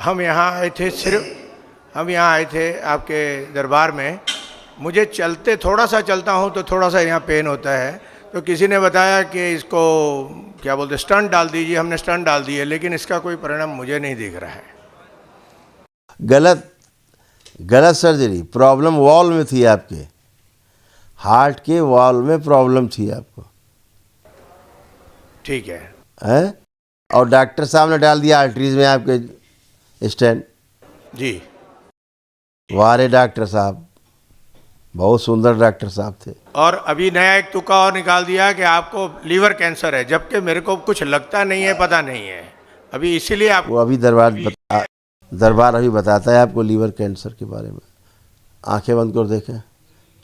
हम यहाँ आए थे हम यहाँ आए थे आपके दरबार में। मुझे चलते थोड़ा सा चलता हूँ तो थोड़ा सा यहाँ पेन होता है, तो किसी ने बताया कि इसको क्या बोलते स्टंट डाल दीजिए। हमने स्टंट डाल दिए, लेकिन इसका कोई परिणाम मुझे नहीं दिख रहा है। गलत गलत सर्जरी। प्रॉब्लम वॉल में थी, आपके हार्ट के वॉल में प्रॉब्लम थी आपको, ठीक है। हैं? और डॉक्टर साहब ने डाल दिया आर्टरीज में आपके स्टेंट। जी। वारे डॉक्टर साहब बहुत सुंदर डॉक्टर साहब थे। और अभी नया एक तुक्का और निकाल दिया कि आपको लीवर कैंसर है, जबकि मेरे को कुछ लगता नहीं है, पता नहीं है अभी, इसीलिए आप वो अभी दरबार अभी बताता है आपको लीवर कैंसर के बारे में। आंखें बंद कर देखें,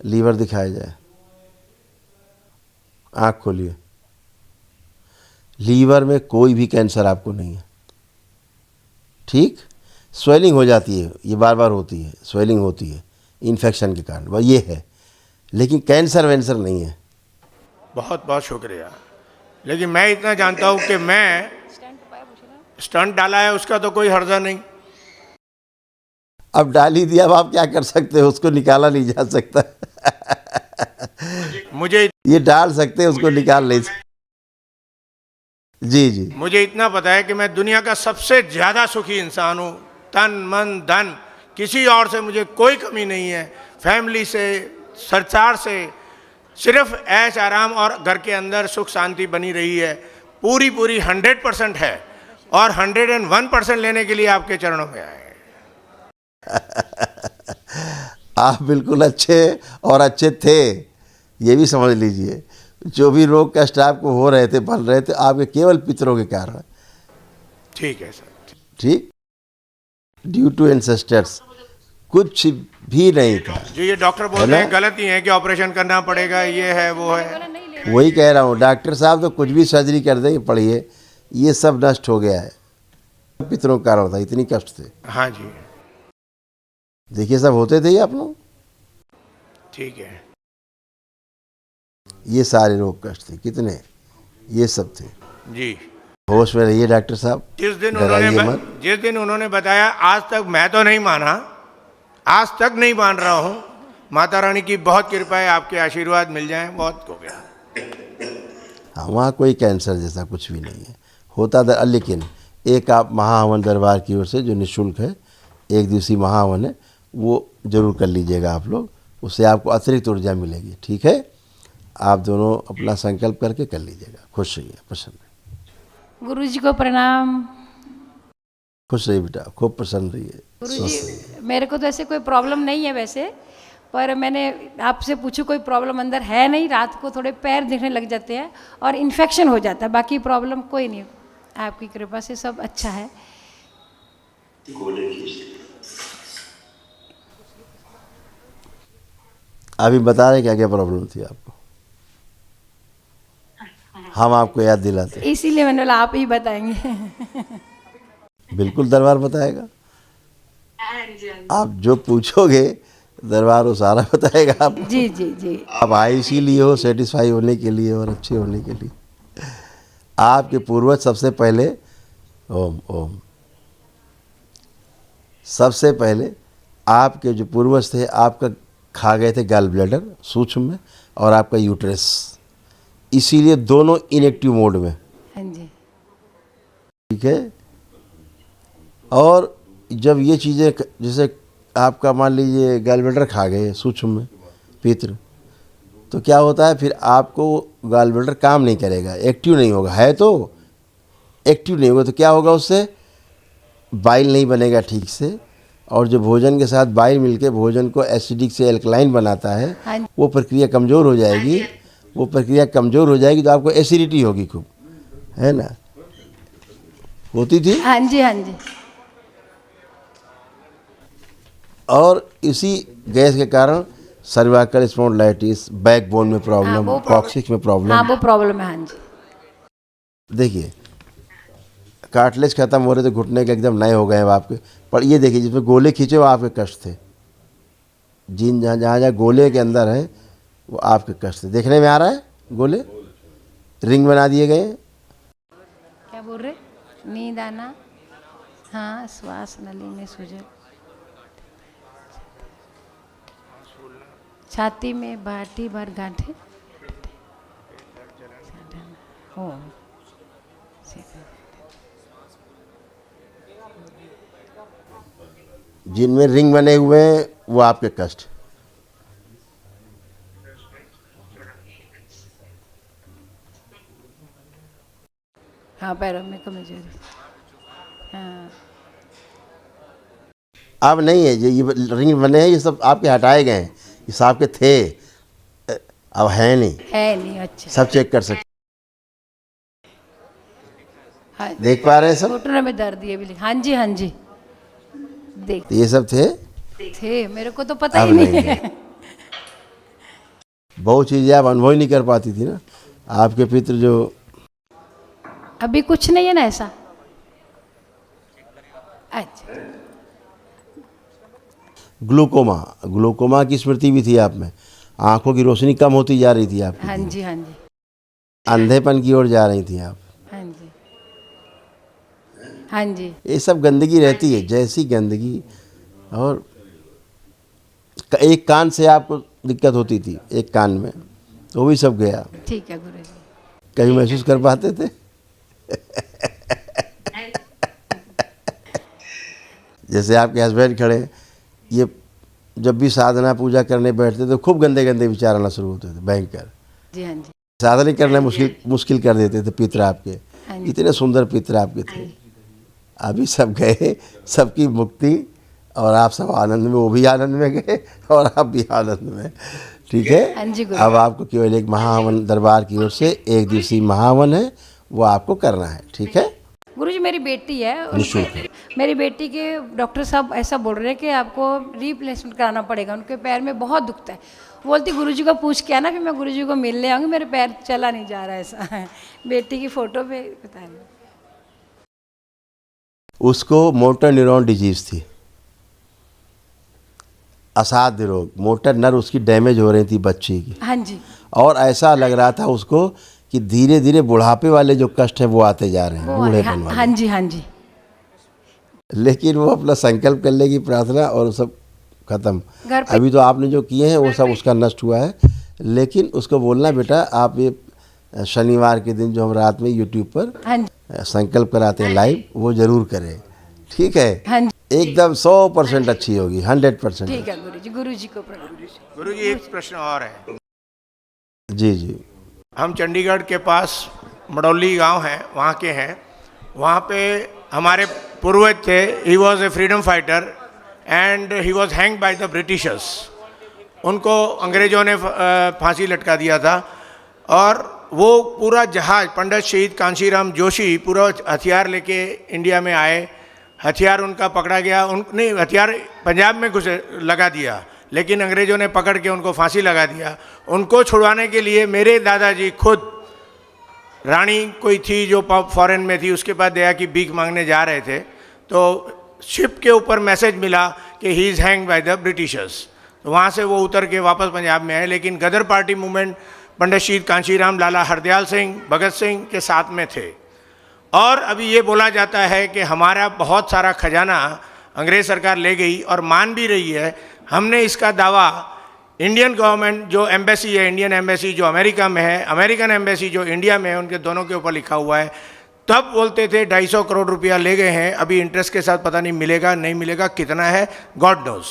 लीवर दिखाया जाए, आँख खोलिए। लीवर में कोई भी कैंसर आपको नहीं है, ठीक। स्वेलिंग हो जाती है, ये बार बार होती है, स्वेलिंग होती है इन्फेक्शन के कारण, वह ये है, लेकिन कैंसर वैंसर नहीं है। बहुत बहुत शुक्रिया। लेकिन मैं इतना जानता हूँ कि मैं स्टंट डाला है, उसका तो कोई हर्जा नहीं। अब डाल ही दिया, अब आप क्या कर सकते हो, उसको निकाला नहीं जा सकता। मुझे ये डाल सकते हैं, उसको निकाल नहीं सकते। जी जी। मुझे इतना पता है कि मैं दुनिया का सबसे ज़्यादा सुखी इंसान हूँ। तन मन धन किसी और से मुझे कोई कमी नहीं है, फैमिली से, संसार से, सिर्फ ऐश आराम और घर के अंदर सुख शांति बनी रही है। पूरी 100% है, और 101% लेने के लिए आपके चरणों में आए। आप बिल्कुल अच्छे और अच्छे थे, ये भी समझ लीजिए। जो भी रोग कष्ट आपको हो रहे थे, बन रहे थे, आपके केवल पितरों के कारण। ठीक है सर। ठीक, ड्यू टू एंसेस्टर्स, कुछ भी नहीं था। जो ये डॉक्टर बोलते हैं गलत ही है कि ऑपरेशन करना पड़ेगा, ये है वो है। वही कह रहा हूँ, डॉक्टर साहब तो कुछ भी सर्जरी कर देंगे, पढ़िए ये सब नष्ट हो गया है, पितरों के कारण था, इतनी कष्ट थे। हाँ जी। देखिए सब होते थे ये आप लोग। ठीक है। ये सारे रोग कष्ट थे, कितने, ये सब थे। जी। होश में रहिए डॉक्टर साहब, जिस दिन उन्होंने बताया, आज तक मैं तो नहीं माना, आज तक नहीं मान रहा हूँ। माता रानी की बहुत कृपा है, आपके आशीर्वाद मिल जाए, बहुत हो गया। हाँ, वहाँ कोई कैंसर जैसा कुछ भी नहीं है, होता था। लेकिन एक आप महाहवन दरबार की ओर से जो निःशुल्क है, एक दिवसीय महाहवन है, वो जरूर कर लीजिएगा आप लोग, उससे आपको अतिरिक्त ऊर्जा मिलेगी। ठीक है, आप दोनों अपना संकल्प करके कर लीजिएगा। खुश रहिए, प्रसन्न रहिए। गुरुजी को प्रणाम। खुश रहिए बेटा, खूब प्रसन्न रहिए। गुरुजी, मेरे को तो ऐसे कोई प्रॉब्लम नहीं है वैसे, पर मैंने आपसे पूछू कोई प्रॉब्लम अंदर है नहीं। रात को थोड़े पैर दिखने लग जाते हैं और इन्फेक्शन हो जाता है, बाकी प्रॉब्लम कोई नहीं। आपकी कृपा से सब अच्छा है। अभी बता रहे क्या क्या प्रॉब्लम थी आपको, हम आपको याद दिलाते। इसीलिए मैंने बोला आप ही बताएंगे। बिल्कुल दरबार बताएगा, आप जो पूछोगे दरबार वो सारा बताएगा आपको। जी जी जी। आप आए इसीलिए हो, सेटिस्फाई होने के लिए और अच्छे होने के लिए। आपके पूर्वज सबसे पहले ओम ओम, सबसे पहले आपके जो पूर्वज थे, आपका खा गए थे गॉल ब्लैडर सूक्ष्म में और आपका यूट्रस, इसीलिए दोनों इनएक्टिव मोड में। हाँ जी। ठीक है, और जब ये चीज़ें, जैसे आपका मान लीजिए गॉल ब्लैडर खा गए सूक्ष्म में पित्र, तो क्या होता है फिर आपको गॉल ब्लैडर काम नहीं करेगा, एक्टिव नहीं होगा, है तो एक्टिव नहीं होगा, तो क्या होगा, उससे बाइल नहीं बनेगा ठीक से, और जो भोजन के साथ बाइल मिलके भोजन को एसिडिक से एल्कलाइन बनाता है, हाँ। वो प्रक्रिया कमज़ोर हो जाएगी। वो प्रक्रिया कमज़ोर हो जाएगी तो आपको एसिडिटी होगी खूब, है ना, होती थी। हाँ जी हाँ जी। और इसी गैस के कारण सर्वाइकल स्पॉन्डिलाइटिस, बैकबोन में प्रॉब्लम, कॉक्सिक्स में प्रॉब्लम। हाँ वो प्रॉब्लम है। हाँ जी। देखिए कार्टिलेज खत्म हो रहे थे, घुटने के एकदम नए हो गए हैं आपके। पर ये देखिए जिसमें गोले खींचे वो आपके कष्ट थे, जिन जहाँ जहाँ गोले के अंदर है वो आपके कष्ट थे। देखने में आ रहा है, गोले रिंग बना दिए गए। क्या बोल रहे, नींद आना, हाँ, श्वास नली में सूजन, छाती में भाटी भर गांठे हो, जिनमें रिंग बने हुए हैं वो आपके कष्ट। हाँ, पैरों में कमजोरी, हाँ। अब नहीं है ये रिंग बने हैं, ये सब आपके हटाए गए हैं, ये सब आपके थे, अब है नहीं, है नहीं, अच्छा। सब चेक कर सकते, हाँ, देख पा रहे हैं सब। घुटनों में दर्द ये भी, हाँ जी, हाँ जी, देख तो ये सब थे, मेरे को तो पता अब ही नहीं नहीं है। बहुत चीज़ें आप अनुभव ही नहीं कर पाती थी ना, आपके पितृ जो। अभी कुछ नहीं है ना ऐसा, अच्छा। ग्लूकोमा की स्मृति भी थी आप में, आंखों की रोशनी कम होती जा रही थी आपकी, हाँ जी, हाँ जी, अंधेपन की ओर जा रही थी आप। हाँ जी, हाँ जी। ये सब गंदगी रहती है, जैसी गंदगी। और एक कान से आपको दिक्कत होती थी, एक कान में, तो भी सब गया। ठीक है गुरु जी। कभी महसूस कर पाते थे? जैसे आपके हस्बैंड खड़े, ये जब भी साधना पूजा करने बैठते तो खूब गंदे गंदे विचार आना शुरू होते थे, भयंकर। जी, हाँ जी, साधना करना मुश्किल कर देते थे पितर आपके, हाँ जी। इतने सुंदर पितर आपके थे। अभी सब गए, सबकी मुक्ति, और आप सब आनंद में, वो भी आनंद में गए और आप भी आनंद में। ठीक है, हाँ जी गुरु। अब आपको केवल एक महाहवन दरबार की ओर से 1 दिवसीय महाहवन है, वो आपको करना है। ठीक है, गुरु जी, मेरी बेटी है, निःशुल्क है। मेरी बेटी के डॉक्टर साहब ऐसा बोल रहे हैं कि आपको रिप्लेसमेंट कराना पड़ेगा, उनके पैर में बहुत दुखता है। बोलती गुरु जी को पूछ के आना, फिर मैं गुरु जी को मिलने आऊँगी, मेरे पैर चला नहीं जा रहा है, ऐसा है। बेटी की फ़ोटो पे बता रही। उसको मोटर न्यूरॉन डिजीज थी, असाध्य रोग, मोटर नर उसकी डैमेज हो रही थी बच्ची की, हाँ जी, और ऐसा लग रहा था उसको कि धीरे धीरे बुढ़ापे वाले जो कष्ट है वो आते जा रहे हैं, वो बूढ़ेपन हाँ वाले। जी, हाँ जी। लेकिन वो अपना संकल्प कर लेगी, प्रार्थना, और सब खत्म। घर पे अभी तो आपने जो किए हैं वो सब उसका नष्ट हुआ है। लेकिन उसको बोलना, बेटा आप ये शनिवार के दिन जो हम रात में यूट्यूब पर हाँ जी, संकल्प कराते हैं लाइव, वो जरूर करें। ठीक है, हाँ जी, एकदम 100% अच्छी होगी, 100%। ठीक है गुरु जी को प्रणाम। गुरु जी एक प्रश्न और है। जी जी। हम चंडीगढ़ के पास मडौली गांव है, वहाँ के हैं। वहाँ पे हमारे पूर्वज थे। He was a freedom fighter and he was hang by the Britishers. उनको अंग्रेज़ों ने फांसी लटका दिया था, और वो पूरा जहाज़, पंडित शहीद कांशीराम जोशी पूरा हथियार लेके इंडिया में आए। हथियार उनका पकड़ा गया, नहीं, हथियार पंजाब में घुस लगा दिया, लेकिन अंग्रेज़ों ने पकड़ के उनको फांसी लगा दिया। उनको छुड़वाने के लिए मेरे दादाजी खुद, रानी कोई थी जो फॉरेन में थी, उसके पास दया की भीख मांगने जा रहे थे, तो शिप के ऊपर मैसेज मिला कि he is hang by the Britishers. तो वहाँ से वो उतर के वापस पंजाब में आए। लेकिन गदर पार्टी मूवमेंट पंडित शहीद कांशीराम, लाला हरदयाल सिंह, भगत सिंह के साथ में थे। और अभी ये बोला जाता है कि हमारा बहुत सारा खजाना अंग्रेज़ सरकार ले गई, और मान भी रही है। हमने इसका दावा इंडियन गवर्नमेंट, जो एम्बेसी है, इंडियन एम्बेसी जो अमेरिका में है, अमेरिकन एम्बेसी जो इंडिया में है, उनके दोनों के ऊपर लिखा हुआ है। तब बोलते थे 250 करोड़ रुपया ले गए हैं, अभी इंटरेस्ट के साथ पता नहीं मिलेगा नहीं मिलेगा, कितना है गॉड नोज।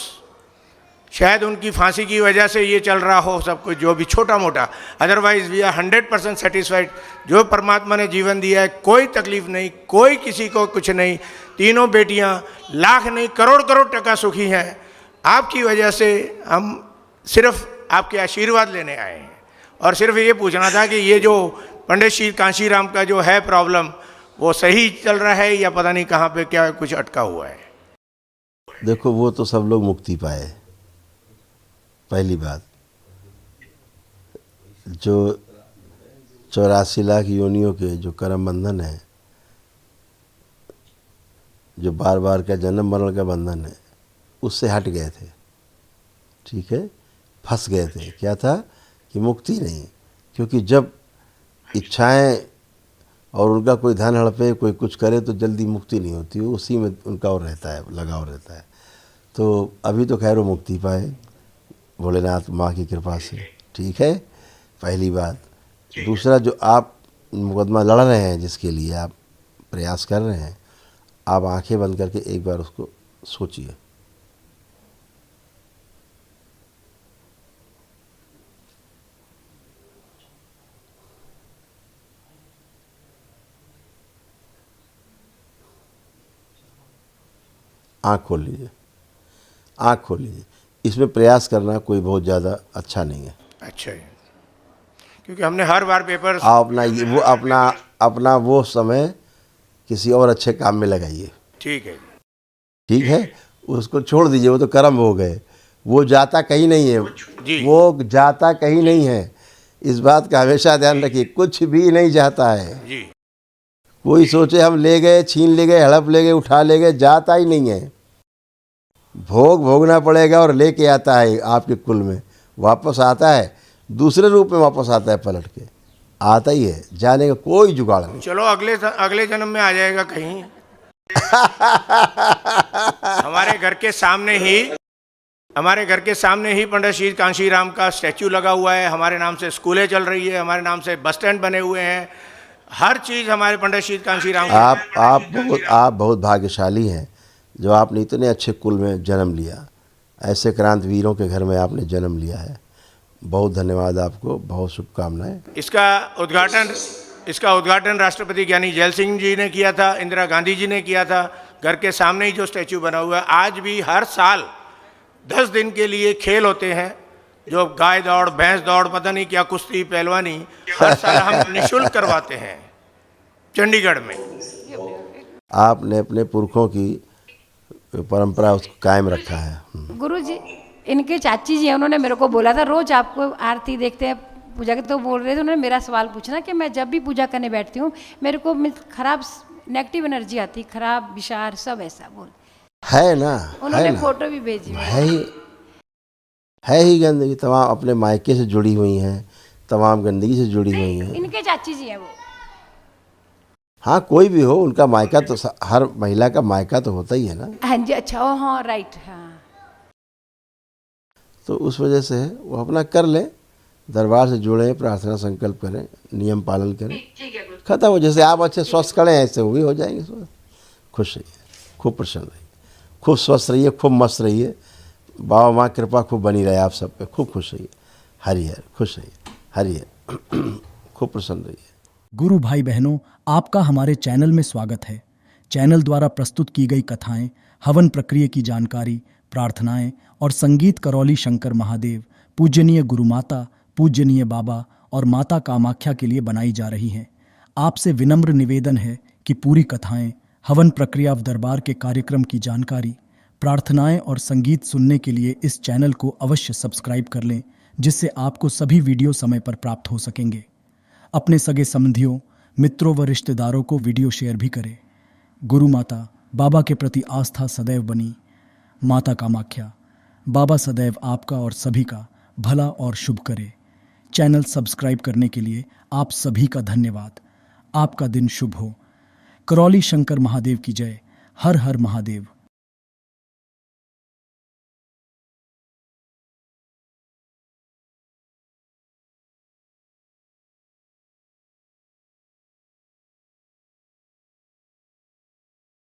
शायद उनकी फांसी की वजह से ये चल रहा हो सब कुछ, जो भी छोटा मोटा। Otherwise we are 100% satisfied. जो परमात्मा ने जीवन दिया है, कोई तकलीफ नहीं, कोई किसी को कुछ नहीं। तीनों बेटियां लाख नहीं करोड़ करोड़ टका सुखी हैं। आपकी वजह से हम सिर्फ आपके आशीर्वाद लेने आए हैं, और सिर्फ ये पूछना था कि ये जो पंडित श्री कांशीराम का जो है प्रॉब्लम, वो सही चल रहा है या पता नहीं कहाँ पे क्या कुछ अटका हुआ है। देखो, वो तो सब लोग मुक्ति पाए। पहली बात, जो 84 लाख योनियों के जो कर्म बंधन है, जो बार बार का जन्म मरण का बंधन है, उससे हट गए थे। ठीक है, फंस गए थे। क्या था कि मुक्ति नहीं, क्योंकि जब इच्छाएं और उनका कोई धन हड़पे, कोई कुछ करे तो जल्दी मुक्ति नहीं होती, वो उसी में उनका और रहता है, लगाव रहता है। तो अभी तो खैर वो मुक्ति पाए भोलेनाथ माँ की कृपा से, ठीक है, पहली बात। दूसरा, जो आप मुकदमा लड़ रहे हैं, जिसके लिए आप प्रयास कर रहे हैं, आप आंखें बंद करके एक बार उसको सोचिए। आँख खोल लीजिए, आँख खोल लीजिए। इसमें प्रयास करना कोई बहुत ज़्यादा अच्छा नहीं है। अच्छा है, क्योंकि हमने हर बार पेपर आप अपना वो समय किसी और अच्छे काम में लगाइए। ठीक है, ठीक है, उसको छोड़ दीजिए, वो तो कर्म हो गए, वो जाता कहीं नहीं है, जी। वो जाता कहीं नहीं है। इस बात का हमेशा ध्यान रखिए, कुछ भी नहीं जाता है। जी। कोई सोचे हम ले गए, छीन ले गए, हड़प ले गए, उठा ले गए, जाता ही नहीं है। भोग भोगना पड़ेगा और लेके आता है आपके कुल में, वापस आता है, दूसरे रूप में वापस आता है, पलट के आता ही है, जाने का कोई जुगाड़ नहीं। चलो अगले जन्म में आ जाएगा कहीं। हमारे घर के सामने ही पंडित श्री कांशीराम का स्टैचू लगा हुआ है, हमारे नाम से स्कूलें चल रही है, हमारे नाम से बस स्टैंड बने हुए हैं, हर चीज़ हमारे पंडित श्री कांशीराम। आप बहुत भाग्यशाली हैं जो आपने इतने अच्छे कुल में जन्म लिया, ऐसे क्रांतिवीरों के घर में आपने जन्म लिया है। बहुत धन्यवाद आपको, बहुत शुभकामनाएं। इसका उद्घाटन राष्ट्रपति ज्ञानी जैल सिंह जी ने किया था, इंदिरा गांधी जी ने किया था। घर के सामने ही जो स्टैचू बना हुआ है, आज भी हर साल 10 दिन के लिए खेल होते हैं, जो गाय दौड़, भैंस दौड़, पता नहीं क्या, कुश्ती, पहलवानी, हर साल हम निःशुल्क करवाते हैं चंडीगढ़ में। आपने अपने पुरखों की परंपरा उसको कायम रखा है। गुरुजी, इनके चाची जी हैं, उन्होंने मेरे को बोला था, रोज आपको आरती देखते हैं, पूजा के, तो बोल रहे थे, उन्होंने मेरा सवाल पूछना कि मैं जब भी पूजा करने बैठती हूँ मेरे को खराब नेगेटिव एनर्जी आती, खराब विचार, सब ऐसा बोल है ना। उन्होंने फोटो भी भेजी है ही गंदगी तमाम अपने मायके से जुड़ी हुई हैं, तमाम गंदगी से जुड़ी हुई हैं। इनके चाची जी हैं वो। हाँ, कोई भी हो, उनका मायका तो हर महिला का मायका तो होता ही है ना। हाँ जी, अच्छा, ओ हाँ, राइट, हाँ। तो उस वजह से वो अपना कर ले, दरबार से जुड़े, प्रार्थना संकल्प करें, नियम पालन करें, खत्म हो। जैसे आप अच्छे स्वस्थ खड़े हैं, ऐसे वो भी हो जाएंगे स्वस्थ। खुश रहिए, खूब प्रसन्न रहिए, खूब स्वस्थ रहिए, खूब मस्त रहिए। बाबा माँ कृपा खूब बनी रहे आप सब पे, खूब खुश रहिए। हरिहर, खुश रहिए, हरिहर, खूब प्रसन्न रहिए। गुरु भाई बहनों, आपका हमारे चैनल में स्वागत है। चैनल द्वारा प्रस्तुत की गई कथाएं, हवन प्रक्रिया की जानकारी, प्रार्थनाएं और संगीत करौली शंकर महादेव, पूजनीय गुरु माता, पूजनीय बाबा और माता कामाख्या के लिए बनाई जा रही हैं। आपसे विनम्र निवेदन है कि पूरी कथाएं, हवन प्रक्रिया व दरबार के कार्यक्रम की जानकारी, प्रार्थनाएं और संगीत सुनने के लिए इस चैनल को अवश्य सब्सक्राइब कर लें, जिससे आपको सभी वीडियो समय पर प्राप्त हो सकेंगे। अपने सगे संबंधियों, मित्रों व रिश्तेदारों को वीडियो शेयर भी करें। गुरु माता, बाबा के प्रति आस्था सदैव बनी। माता कामाख्या, बाबा सदैव आपका और सभी का भला और शुभ करे। चैनल सब्सक्राइब करने के लिए आप सभी का धन्यवाद। आपका दिन शुभ हो। करौली शंकर महादेव की जय। हर हर महादेव।